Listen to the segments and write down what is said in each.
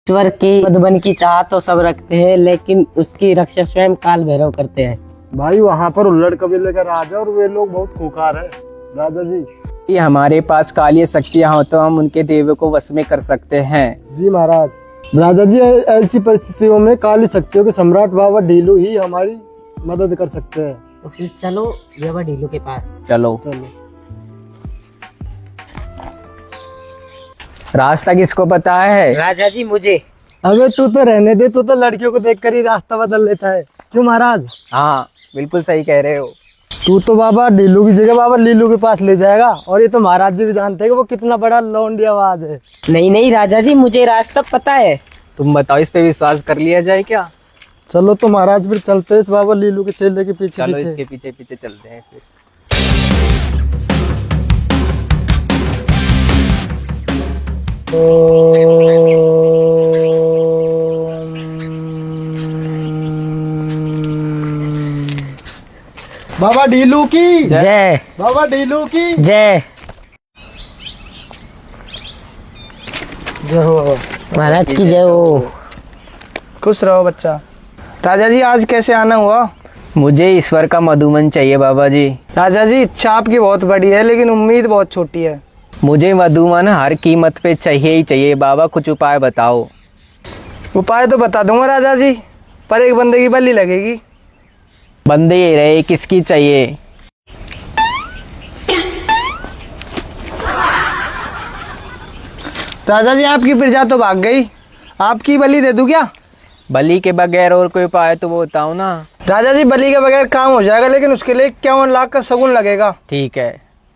ईश्वर की मधुबन की चाह तो सब रखते हैं, लेकिन उसकी रक्षा स्वयं काल भैरव करते हैं। भाई वहाँ पर उल्लड़ कबीले का राजा और वे लोग बहुत खूंखार है राजा जी। ये हमारे पास काली शक्तियाँ हो तो हम उनके देवों को वश में कर सकते हैं। जी महाराज। राजा जी ऐसी परिस्थितियों में काली शक्तियों के सम्राट बाबा ढीलू ही हमारी मदद कर सकते हैं। तो फिर चलो बाबा ढीलू के पास। चलो। चलो। रास्ता किसको पता है? राजा जी मुझे। अबे तू तो रहने दे, तू तो लड़कियों को देखकर ही रास्ता बदल लेता है। क्यों महाराज? हाँ बिल्कुल सही कह रहे हो। तू तो बाबा ढीलू की जगह बाबा लीलू के पास ले जाएगा, और ये तो महाराज जी भी जानते हैं कि वो कितना बड़ा लौंडिया आवाज है। नहीं नहीं राजा जी, मुझे रास्ता पता है। तुम बताओ, इस पे विश्वास कर लिया जाए क्या? चलो तो महाराज फिर चलते हैं इस बाबा लीलू के चेले के पीछे चलो पीछे। इसके पीछे पीछे चलते हैं फिर। बाबा ढीलू की जय। बाबा ढीलू की जय। जय हो। महाराज की जय हो। खुश रहो बच्चा। राजा जी आज कैसे आना हुआ? मुझे ईश्वर का मधुमन चाहिए बाबा जी। राजा जी इच्छा आपकी बहुत बड़ी है, लेकिन उम्मीद बहुत छोटी है। मुझे मधुमन हर कीमत पे चाहिए ही चाहिए बाबा, कुछ उपाय बताओ। उपाय तो बता दूंगा राजा जी, पर एक बंदे की बलि लगेगी। बंदे ही रहे, किसकी चाहिए? राजा जी आपकी प्रजा तो भाग गई, आपकी बलि दे दूं क्या? बलि के बगैर और कोई उपाय तो वो बताओ ना। राजा जी बलि के बगैर काम हो जाएगा, लेकिन उसके लिए 51 लाख का शगुन लगेगा। ठीक है।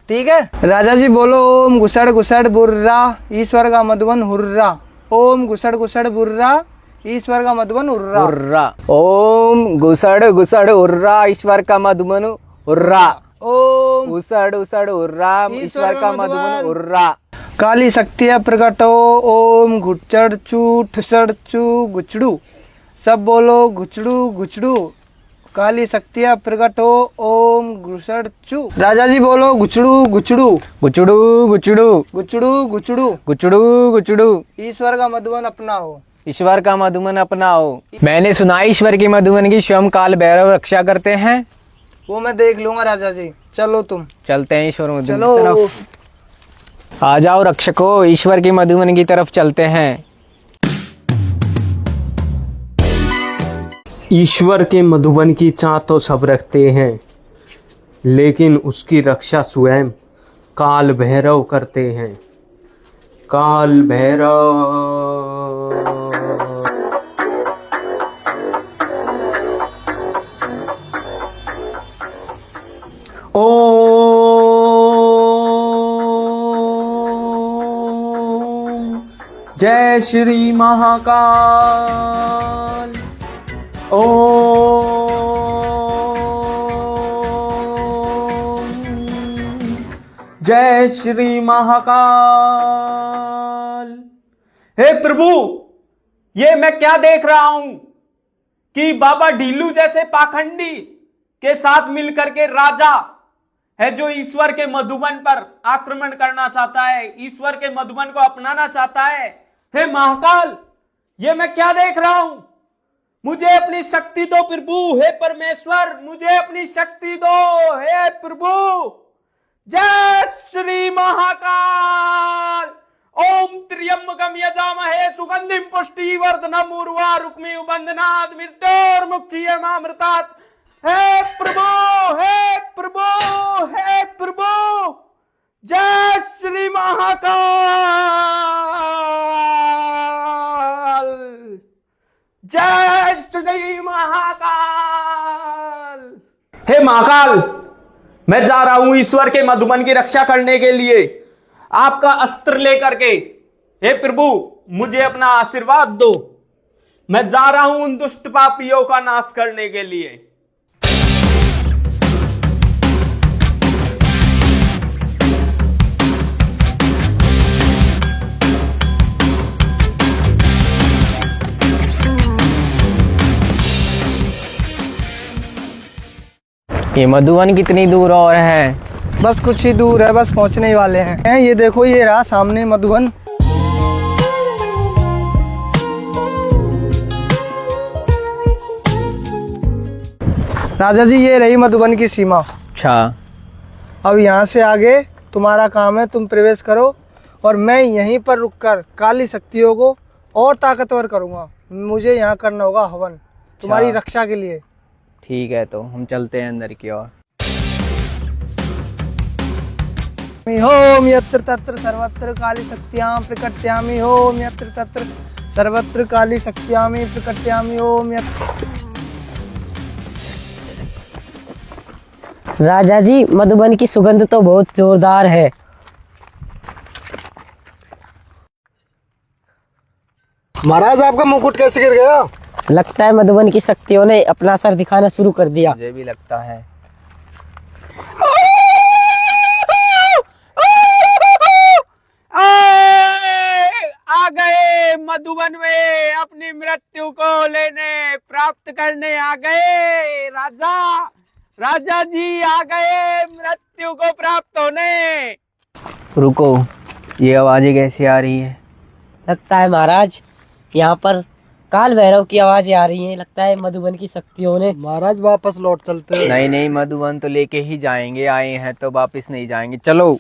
ठीक है राजा जी, बोलो ओम घुसड़ घुसड़ बुर्रा ईश्वर का मधुबन हुर्रा। ओम घुसड़ घुसड़ बुर्रा ईश्वर का मधुबन हुर्रा। उर्रा। ओम घुसड़ घुसड़ उर्रा ईश्वर का मधुमन उर्रा। ओम उसड़ उसड़ उर्रा ईश्वर का मधुमन उर्रा। काली शक्तियाँ प्रकट हो। ओम घुचड़ चू ठुसड़ चू गुचड़ू। सब बोलो घुचड़ू घुचड़ू। काली शक्तियाँ प्रकट हो। ओम घुसड़ चू। राजा जी बोलो घुचड़ू घुचड़ू। गुचड़ू गुचड़ू गुचड़ू गुचड़ू। गुचड़ू गुचड़ू। ईश्वर का मधुबन अपना हो। ईश्वर का मधुमन अपनाओ। मैंने सुना ईश्वर की मधुमन की स्वयं काल भैरव रक्षा करते हैं। वो मैं देख लूंगा राजा जी, चलो तुम। चलते हैं ईश्वर मधुमन चलो। की तरफ। आ जाओ रक्षको, ईश्वर की मधुमन की तरफ चलते हैं। ईश्वर के मधुबन की चाह तो सब रखते हैं, लेकिन उसकी रक्षा स्वयं काल भैरव करते हैं। काल भैरव। ओम जय श्री महाकाल। ओम जय श्री महाकाल। हे प्रभु, ये मैं क्या देख रहा हूं कि बाबा ढीलू जैसे पाखंडी के साथ मिलकर के राजा है जो ईश्वर के मधुबन पर आक्रमण करना चाहता है, ईश्वर के मधुबन को अपनाना चाहता है। हे महाकाल, ये मैं क्या देख रहा हूं? मुझे अपनी शक्ति दो प्रभु। हे परमेश्वर, मुझे अपनी शक्ति दो। हे प्रभु। जय श्री महाकाल। ओम त्र्यंबकम यजामहे सुगंधिम पुष्टिवर्धनम उर्वारुकमिव बंधनात् मृत्योर्मुक्षीयमामृतात्। हे प्रभु, हे प्रभु, हे प्रभु। जय श्री महाकाल। जय श्री महाकाल। हे महाकाल, मैं जा रहा हूं ईश्वर के मधुबन की रक्षा करने के लिए आपका अस्त्र लेकर के। हे प्रभु, मुझे अपना आशीर्वाद दो। मैं जा रहा हूं उन दुष्ट पापियों का नाश करने के लिए। ये मधुबन कितनी दूर और है? बस कुछ ही दूर है, बस पहुंचने ही वाले हैं। ये देखो, ये रहा सामने मधुबन। राजा जी ये रही मधुबन की सीमा। अच्छा, अब यहाँ से आगे तुम्हारा काम है, तुम प्रवेश करो और मैं यहीं पर रुककर काली शक्तियों को और ताकतवर करूँगा। मुझे यहाँ करना होगा हवन तुम्हारी रक्षा के लिए। ठीक है, तो हम चलते हैं अंदर की ओर। ओम यत्र तत्र सर्वत्र काली शक्त्याम प्रकट्यामि। ओम यत्र तत्र सर्वत्र काली शक्त्यामि प्रकट्यामि। ओम यत्र। राजा जी मधुबन की सुगंध तो बहुत जोरदार है। महाराज आपका मुकुट कैसे गिर गया? लगता है मधुबन की शक्तियों ने अपना असर दिखाना शुरू कर दिया। मुझे भी लगता है। आ गए मधुबन में, अपनी मृत्यु को लेने प्राप्त करने आ गए। राजा, राजा जी आ गए मृत्यु को प्राप्त होने। रुको, ये आवाजें कैसी आ रही है? लगता है महाराज यहाँ पर काल भैरव की आवाजें आ रही हैं। लगता है मधुबन की शक्तियों ने। महाराज वापस लौट चलते हैं। नहीं नहीं, मधुबन तो लेके ही जाएंगे, आए हैं तो वापस नहीं जाएंगे। चलो।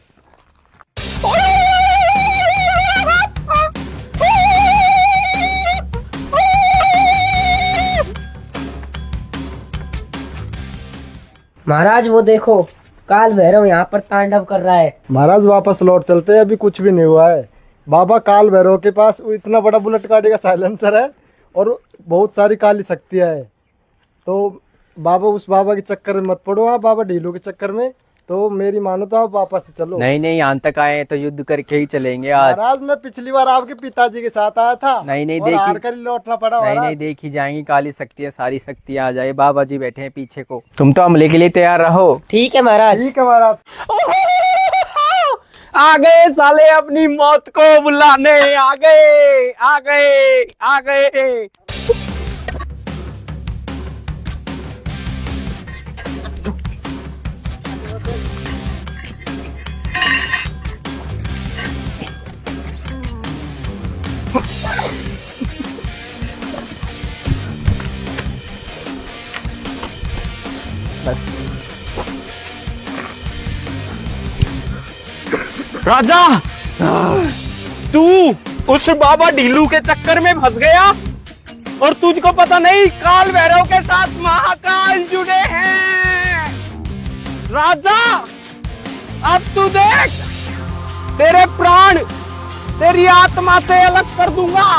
महाराज वो देखो, काल भैरव यहाँ पर तांडव कर रहा है। महाराज वापस लौट चलते हैं, अभी कुछ भी नहीं हुआ है। बाबा काल भैरव के पास इतना बड़ा बुलेट गाड़ी का साइलेंसर है और बहुत सारी काली शक्तियाँ है। तो बाबा उस बाबा के चक्कर में मत पड़ो आप, बाबा ढीलू के चक्कर में। तो मेरी मानो तो आप वापस से चलो। नहीं नहीं, यहाँ तक आए हैं तो युद्ध करके ही चलेंगे आज। महाराज मैं पिछली बार आपके पिताजी के साथ आया था। नहीं नहीं, और हार कर ही लौटना पड़ा। नहीं महाराज नहीं, देखी जाएंगी काली शक्तियाँ, सारी शक्तियाँ आ जाए। बाबा जी बैठे हैं पीछे को। तुम तो हमले के लिए तैयार रहो। ठीक है महाराज। ठीक है महाराज। आ गए साले अपनी मौत को बुलाने। आ गए, आ गए, आ गए। राजा, तू उस बाबा ढीलू के चक्कर में फंस गया और तुझको पता नहीं काल भैरव के साथ महाकाल जुड़े हैं। राजा, अब तू देख, तेरे प्राण तेरी आत्मा से अलग कर दूंगा।